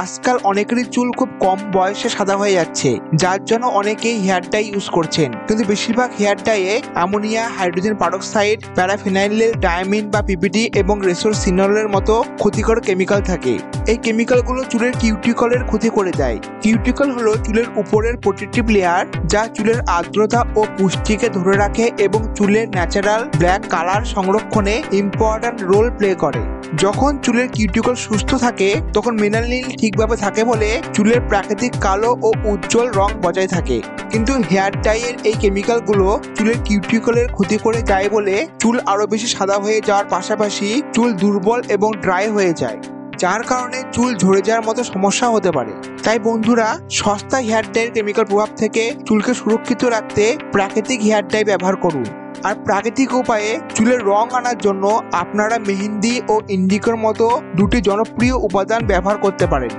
আজকাল অনেকেরই চুল খুব কম বয়সে সাদা হয়ে যাচ্ছে, যার জন্য অনেকেই হেয়ার ডাই ইউজ করছেন। কিন্তু বেশিরভাগ হেয়ার ডাইয়ে ammonia, hydrogen peroxide, paraphenyl diamine বা পিপিডি এবং রেসোরসিনলের মতো ক্ষতিকর কেমিক্যাল থাকে। এই কেমিক্যালগুলো চুলের কিউটিকলের ক্ষতি করে দেয়। কিউটিকল হলো চুলের উপরের প্রোটেক্টিভ লেয়ার, যা চুলের আর্দ্রতা ও পুষ্টিকে ধরে রাখে এবং চুলের ন্যাচারাল ব্ল্যাক কালার সংরক্ষণে ইম্পর্ট্যান্ট রোল প্লে করে। যখন চুলের কিউটিকল সুস্থ থাকে তখন মেলানিন ঠিকভাবে থাকে বলে চুলের প্রাকৃতিক কালো ও উজ্জ্বল রং বজায় থাকে। কিন্তু হেয়ার ডাইয়ের এই কেমিক্যালগুলো চুলের কিউটিকলের ক্ষতি করে যায় বলে চুল আরো বেশি সাদা হয়ে যাওয়ার পাশাপাশি চুল দুর্বল এবং ড্রাই হয়ে যায়, যার কারণে চুল ঝরে যাওয়ার মতো সমস্যা হতে পারে। তাই বন্ধুরা, সস্তা হেয়ার ডাইয়ের কেমিক্যাল প্রভাব থেকে চুলকে সুরক্ষিত রাখতে প্রাকৃতিক হেয়ার ডাই ব্যবহার করুন। আর প্রাকৃতিক উপায়ে চুলের রং আনার জন্য আপনারা মেহেন্দি ও ইন্ডিগোর মতো দুটি জনপ্রিয় উপাদান ব্যবহার করতে পারেন।